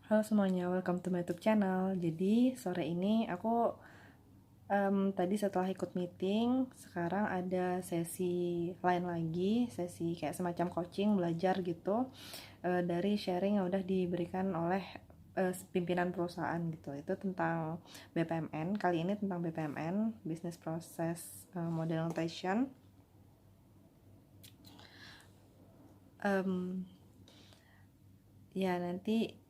Halo semuanya, welcome to my YouTube channel. Jadi sore ini aku tadi setelah ikut meeting, sekarang ada sesi lain lagi, sesi kayak semacam coaching belajar gitu, dari sharing yang udah diberikan oleh pimpinan perusahaan gitu. Itu tentang BPMN. Kali ini tentang BPMN, Business Process Model Notation. Ya nanti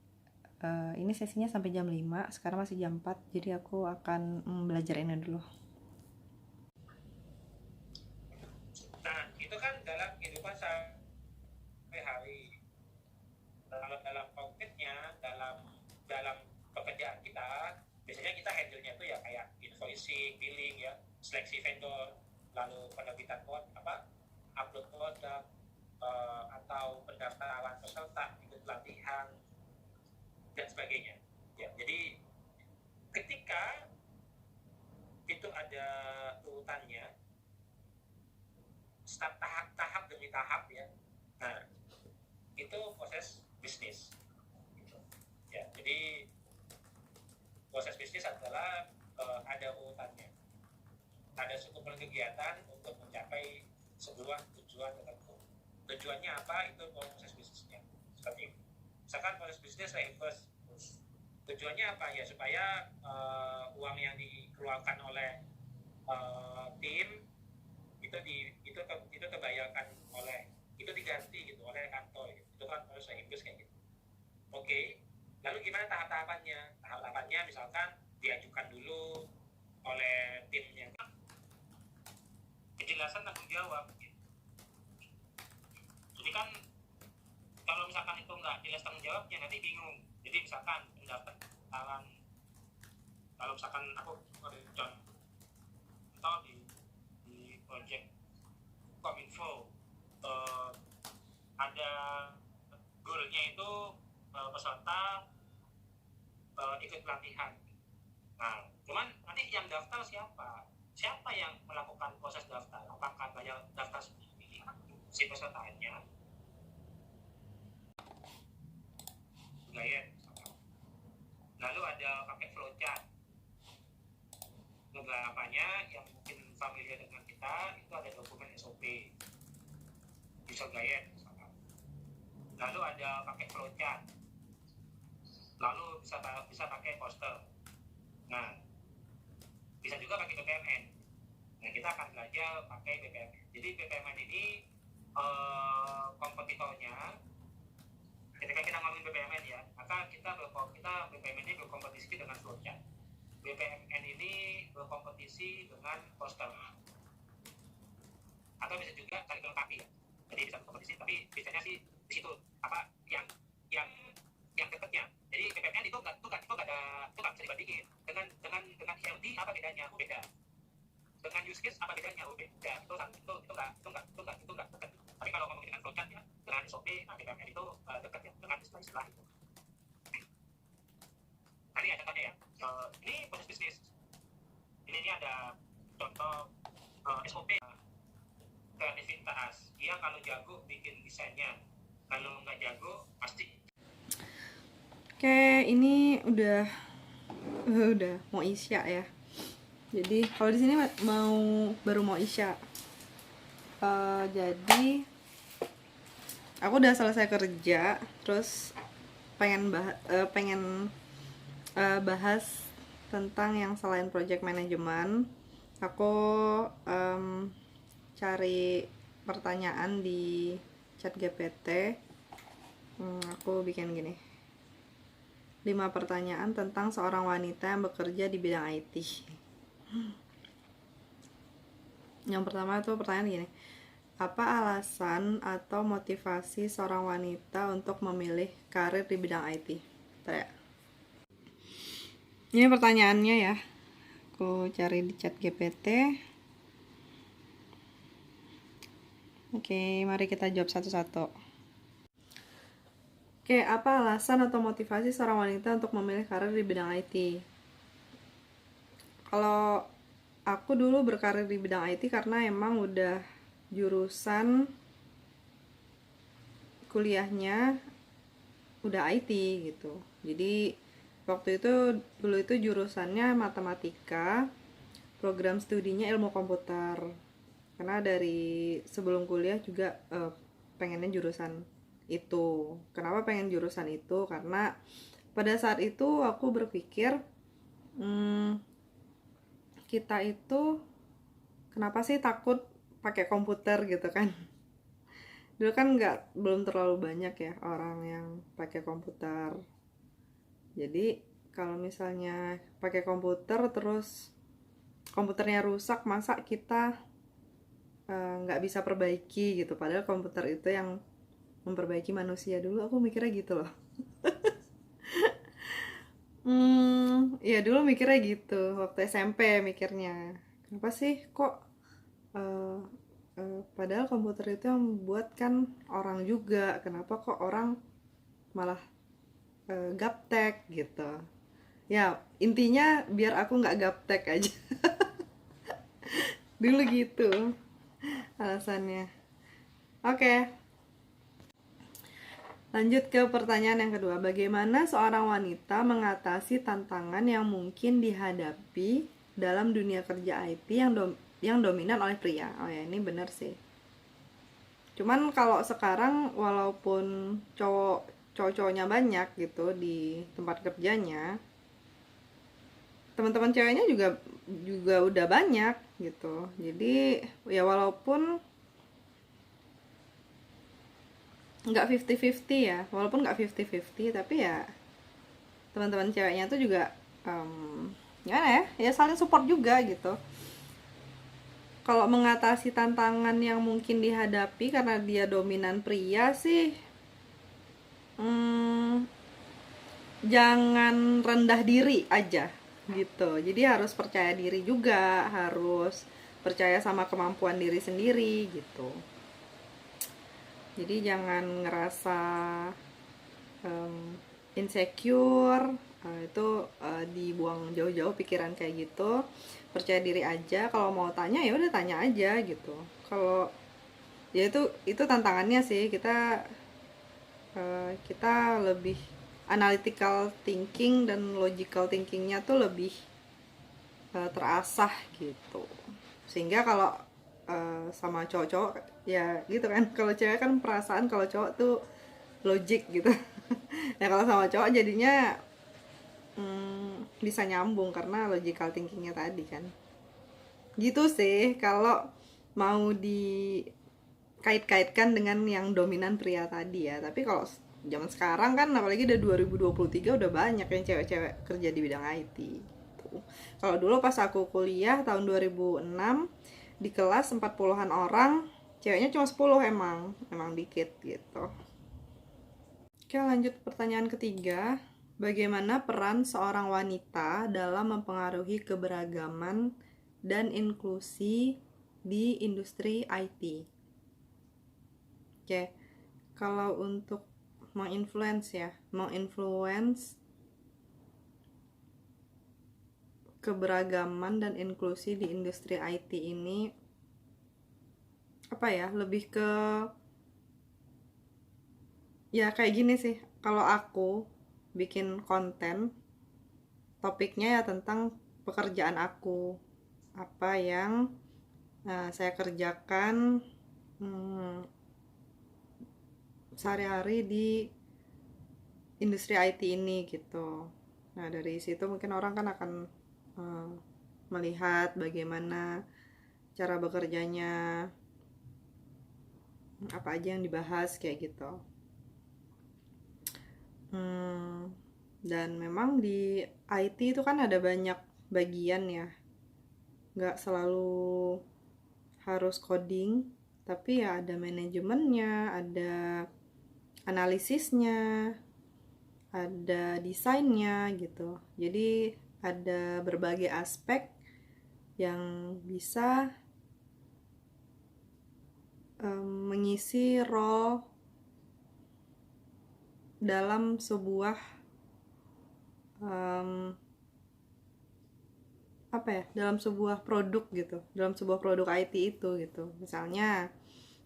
ini sesinya sampai jam 5, sekarang masih jam 4, jadi aku akan belajar ini dulu. Nah, itu kan dalam kehidupan sehari-hari. Kalau dalam konkretnya, dalam pekerjaan kita, biasanya kita handle-nya itu ya kayak invoicing, billing ya, seleksi vendor, lalu penerbitan upload produk, atau pendaftaran peserta, ikut pelatihan, dan sebagainya. Ya, jadi ketika itu ada urutannya, start tahap demi tahap ya. Nah, itu proses bisnis. Ya, jadi proses bisnis adalah ada urutannya, ada sekumpul kegiatan untuk mencapai sebuah tujuan tertentu. Tujuannya apa? Itu proses bisnisnya. Seperti itu. Misalkan proses bisnis reimburse. Tujuannya apa ya? Supaya uang yang dikeluarkan oleh tim itu terbayarkan oleh, itu diganti gitu oleh kantor gitu. Itu kan proses reimburse kayak gitu. Oke, lalu gimana tahap-tahapannya? Tahap-tahapannya misalkan diajukan dulu oleh timnya, kejelasan tanggung jawab gitu. Jadi kan kalau misalkan itu nggak jelas tanggung jawabnya, nanti bingung. Jadi misalkan pendaftaran, kalau misalkan aku contoh di project Kominfo, ada goalnya itu peserta ikut pelatihan. Nah, cuman nanti yang daftar siapa? Siapa yang melakukan proses daftar? Apakah bayar daftar sendiri si pesertanya? Gaya. Lalu ada pakai flowchart. Beberapanya yang mungkin familiar dengan kita itu ada dokumen SOP, user guide. Lalu ada pakai flowchart. Lalu bisa pakai poster. Nah, bisa juga pakai BPMN. Nah, kita akan belajar pakai BPMN. Jadi BPMN ini kompetitornya, ketika kita ngomongin BPMN ya, maka kita BPMN ini berkompetisi dengan flowchart. BPMN ini berkompetisi dengan poster. Atau bisa juga cari kelengkapi ya. Jadi bisa berkompetisi, tapi biasanya sih di situ apa yang dekatnya. Jadi BPMN itu nggak bisa dibandingin dengan ILD, apa bedanya? Oh, beda. Dengan use case apa bedanya? Oh, beda. Itu nggak dekat. Tapi kalau ngomongin dengan flowchart ya, dengan SOP, BPMN itu dekat ya dengan istilah itu. Tadi ada contohnya ya. Ini proses bisnis. Ini ada contoh SOP. Kreativitas. Dia kalau jago bikin desainnya. Kalau nggak jago pasti. Oke, ini udah mau isya ya. Jadi kalau di sini baru mau isya. Jadi aku udah selesai kerja, terus pengen bahas tentang yang selain project management. Aku cari pertanyaan di chat GPT. Aku bikin gini, 5 pertanyaan tentang seorang wanita yang bekerja di bidang IT. Yang pertama tuh pertanyaan gini, apa alasan atau motivasi seorang wanita untuk memilih karir di bidang IT? Ini pertanyaannya ya, aku cari di chat GPT. Oke, mari kita jawab satu-satu. Oke, apa alasan atau motivasi seorang wanita untuk memilih karir di bidang IT? Kalau aku dulu berkarir di bidang IT karena emang udah jurusan kuliahnya udah IT gitu. Jadi waktu itu dulu itu jurusannya matematika, program studinya ilmu komputer. Karena dari sebelum kuliah juga pengennya jurusan itu. Kenapa pengen jurusan itu? Karena pada saat itu aku berpikir, hmm, kita itu kenapa sih takut pakai komputer gitu kan? Dulu kan belum terlalu banyak ya orang yang pakai komputer. Jadi kalau misalnya pakai komputer terus komputernya rusak, masa kita nggak bisa perbaiki gitu? Padahal komputer itu yang memperbaiki manusia. Dulu aku mikirnya gitu loh. Ya dulu mikirnya gitu. Waktu SMP mikirnya, kenapa sih kok eh, padahal komputer itu yang buat kan orang juga. Kenapa kok orang malah gaptek gitu? Ya intinya biar aku nggak gaptek aja. Dulu gitu alasannya. Oke, lanjut ke pertanyaan yang kedua. Bagaimana seorang wanita mengatasi tantangan yang mungkin dihadapi dalam dunia kerja IT yang dominan oleh pria? Oh ya, ini benar sih. Cuman kalau sekarang walaupun cowok-cowoknya banyak gitu di tempat kerjanya, teman-teman ceweknya juga juga udah banyak gitu. Jadi ya walaupun nggak 50-50 ya, walaupun nggak 50-50, tapi ya teman-teman ceweknya tuh juga gimana ya saling support juga gitu. Kalau mengatasi tantangan yang mungkin dihadapi karena dia dominan pria sih, jangan rendah diri aja gitu. Jadi harus percaya diri juga, harus percaya sama kemampuan diri sendiri gitu. Jadi jangan ngerasa insecure, itu dibuang jauh-jauh pikiran kayak gitu. Percaya diri aja. Kalau mau tanya ya udah tanya aja gitu. Kalau ya itu tantangannya sih, kita lebih analytical thinking dan logical thinkingnya tuh lebih terasah gitu. Sehingga kalau sama cowok-cowok ya gitu kan, kalau cewek kan perasaan, kalau cowok tuh logik gitu. Ya kalau sama cowok jadinya bisa nyambung karena logical thinkingnya tadi kan. Gitu sih kalau mau dikait-kaitkan dengan yang dominan pria tadi ya. Tapi kalau zaman sekarang kan apalagi udah 2023 udah banyak yang cewek-cewek kerja di bidang IT gitu. Kalau dulu pas aku kuliah tahun 2006 di kelas 40-an orang, ceweknya cuma 10, emang dikit gitu. Oke, lanjut pertanyaan ketiga. Bagaimana peran seorang wanita dalam mempengaruhi keberagaman dan inklusi di industri IT? Oke, kalau untuk menginfluence keberagaman dan inklusi di industri IT ini apa ya, lebih ke ya kayak gini sih. Kalau aku bikin konten, topiknya ya tentang pekerjaan aku, apa yang saya kerjakan sehari-hari di industri IT ini gitu. Nah dari situ mungkin orang kan akan melihat bagaimana cara bekerjanya, apa aja yang dibahas kayak gitu. Dan memang di IT itu kan ada banyak bagian ya, nggak selalu harus coding, tapi ya ada manajemennya, ada analisisnya, ada desainnya gitu. Jadi ada berbagai aspek yang bisa mengisi role dalam sebuah apa ya, dalam sebuah produk gitu, dalam sebuah produk IT itu gitu. Misalnya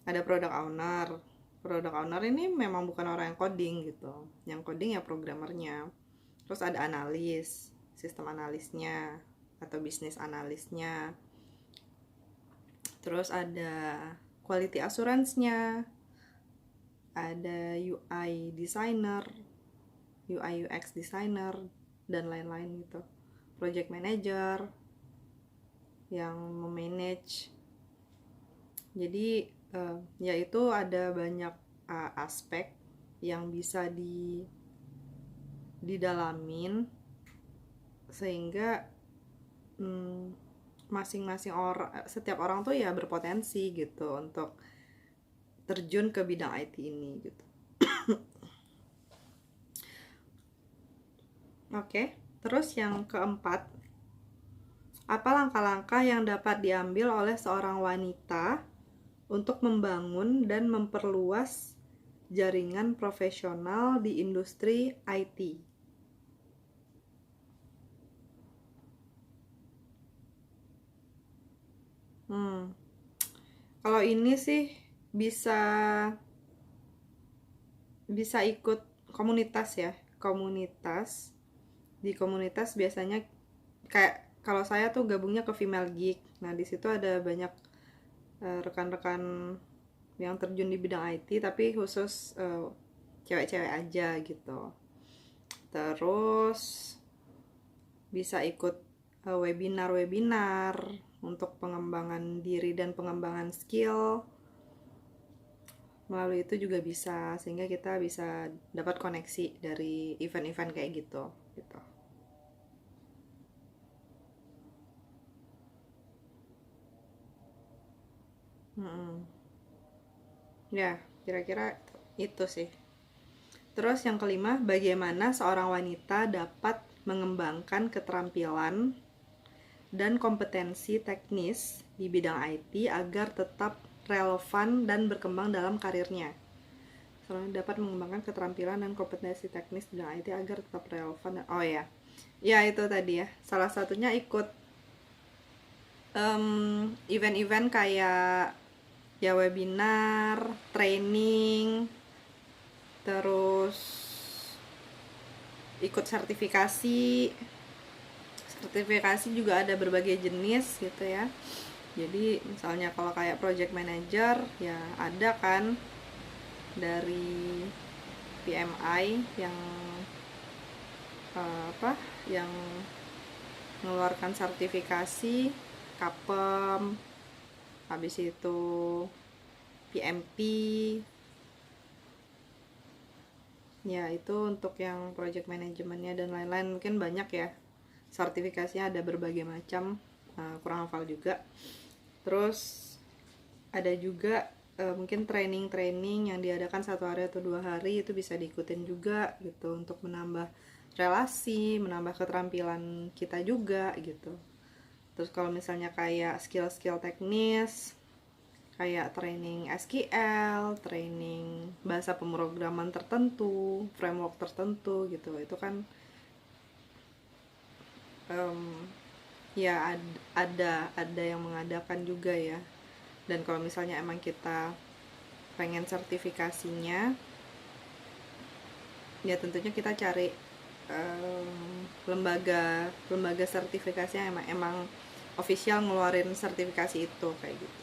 ada product owner, product owner ini memang bukan orang yang coding gitu, yang coding ya programmernya. Terus ada analis, sistem analisnya atau bisnis analisnya. Terus ada quality assurance-nya, ada UI designer, UI UX designer, dan lain-lain gitu. Project manager yang memanage. Jadi yaitu ada banyak aspek yang bisa didalamin sehingga masing-masing orang, setiap orang tuh ya berpotensi gitu untuk terjun ke bidang IT ini gitu. Oke, terus yang keempat, apa langkah-langkah yang dapat diambil oleh seorang wanita untuk membangun dan memperluas jaringan profesional di industri IT? Kalau ini sih bisa ikut komunitas ya, komunitas. Di komunitas biasanya kayak kalau saya tuh gabungnya ke Female Geek. Nah, di situ ada banyak rekan-rekan yang terjun di bidang IT tapi khusus cewek-cewek aja gitu. Terus bisa ikut webinar-webinar untuk pengembangan diri dan pengembangan skill. Melalui itu juga bisa, sehingga kita bisa dapat koneksi dari event-event kayak gitu. Ya, kira-kira itu sih. Terus yang kelima, bagaimana seorang wanita dapat mengembangkan keterampilan dan kompetensi teknis di bidang IT agar tetap relevan dan berkembang dalam karirnya. Seorang dapat mengembangkan keterampilan dan kompetensi teknis di bidang IT agar tetap relevan. Oh ya, ya itu tadi ya. Salah satunya ikut event-event kayak ya webinar, training, terus ikut sertifikasi juga ada berbagai jenis gitu ya. Jadi misalnya kalau kayak project manager ya ada kan dari PMI yang yang mengeluarkan sertifikasi KAPEM, habis itu PMP. Ya, itu untuk yang project manajemennya dan lain-lain, mungkin banyak ya. Sertifikasinya ada berbagai macam, kurang hafal juga. Terus ada juga mungkin training-training yang diadakan 1 hari atau 2 hari, itu bisa diikutin juga gitu untuk menambah relasi, menambah keterampilan kita juga gitu. Terus kalau misalnya kayak skill-skill teknis kayak training SQL, training bahasa pemrograman tertentu, framework tertentu gitu, itu kan ya ada yang mengadakan juga ya. Dan kalau misalnya emang kita pengen sertifikasinya, ya tentunya kita cari lembaga sertifikasi yang emang official ngeluarin sertifikasi itu kayak gitu.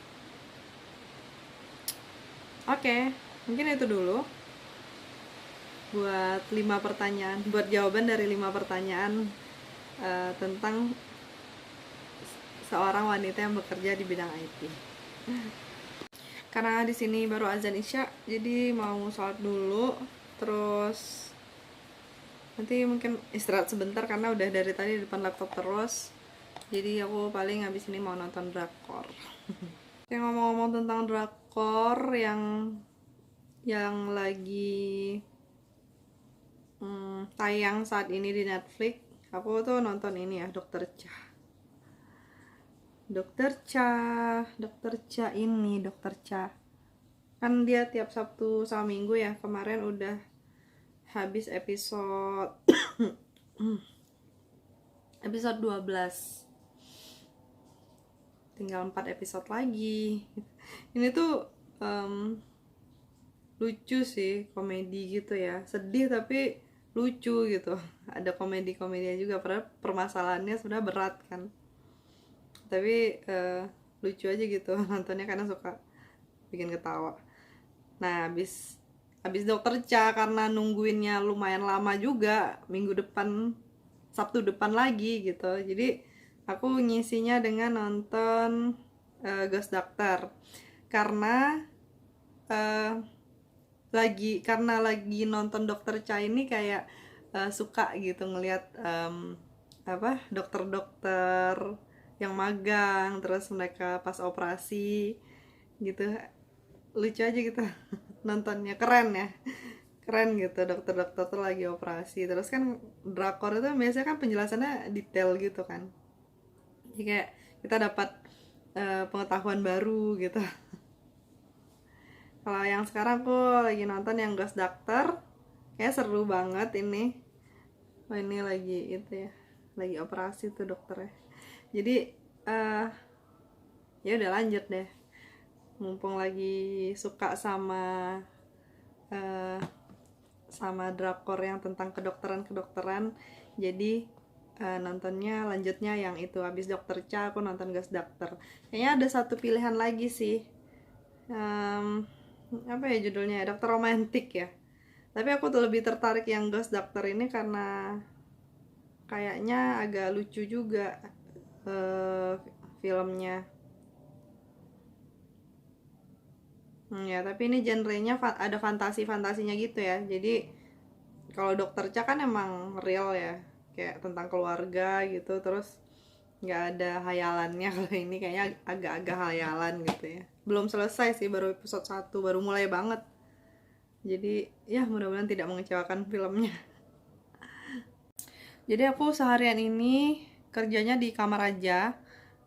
Oke, mungkin itu dulu buat 5 pertanyaan, buat jawaban dari 5 pertanyaan tentang seorang wanita yang bekerja di bidang IT. Karena di sini baru azan Isya, jadi mau sholat dulu, terus nanti mungkin istirahat sebentar karena udah dari tadi di depan laptop terus. Jadi aku paling habis ini mau nonton drakor. Yang ngomong-ngomong tentang drakor yang lagi tayang saat ini di Netflix, aku tuh nonton ini ya, Dokter Cha kan dia tiap Sabtu sama Minggu ya. Kemarin udah habis episode 12, tinggal 4 episode lagi. Ini tuh lucu sih, komedi gitu ya, sedih tapi lucu gitu. Ada komedi-komedinya juga, padahal permasalahannya sudah berat kan, tapi lucu aja gitu nontonnya karena suka bikin ketawa. Nah, habis Dokter Cha karena nungguinnya lumayan lama juga, minggu depan, Sabtu depan lagi gitu. Jadi aku ngisinya dengan nonton Ghost Doctor. Karena eh, karena lagi nonton Dokter Cha ini kayak suka gitu ngelihat apa, dokter-dokter yang magang, terus mereka pas operasi gitu, lucu aja gitu nontonnya, keren ya, keren gitu, dokter-dokter tuh lagi operasi. Terus kan drakor itu biasanya kan penjelasannya detail gitu kan, jadi kayak kita dapat pengetahuan baru gitu. Kalau yang sekarang aku lagi nonton yang Ghost Doctor, kayak seru banget ini. Oh, ini lagi itu ya, lagi operasi tuh dokternya. Jadi ya udah lanjut deh, mumpung lagi suka eh, sama drakor yang tentang kedokteran, jadi nontonnya lanjutnya yang itu. Habis Dokter Cha aku nonton Ghost Doctor. Kayaknya ada satu pilihan lagi sih, apa ya judulnya, Dokter Romantik ya, tapi aku tuh lebih tertarik yang Ghost Doctor ini karena kayaknya agak lucu juga filmnya. Ya, tapi ini genrenya ada fantasi-fantasinya gitu ya. Jadi kalau Dokter Cha kan emang real ya, kayak tentang keluarga gitu, terus nggak ada hayalannya. Kalau ini kayaknya agak-agak hayalan gitu ya. Belum selesai sih, baru episode 1, baru mulai banget. Jadi ya mudah-mudahan tidak mengecewakan filmnya. Jadi aku seharian ini kerjanya di kamar aja,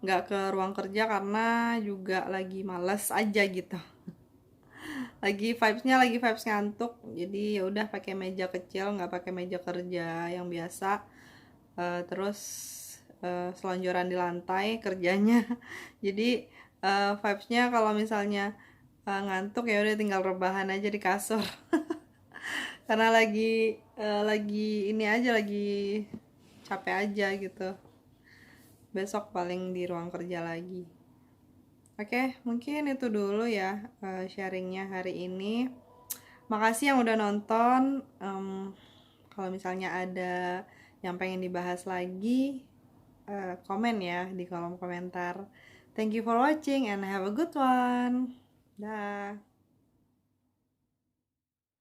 nggak ke ruang kerja karena juga lagi males aja gitu. Lagi vibes ngantuk, jadi ya udah pakai meja kecil, nggak pakai meja kerja yang biasa. Terus selonjoran di lantai kerjanya. Jadi vibesnya kalau misalnya ngantuk ya udah tinggal rebahan aja di kasur. Karena lagi ini aja, lagi capek aja gitu. Besok paling di ruang kerja lagi. Oke, mungkin itu dulu ya sharingnya hari ini. Makasih yang udah nonton. Kalau misalnya ada yang pengen dibahas lagi, komen ya di kolom komentar. Thank you for watching and have a good one. Dah.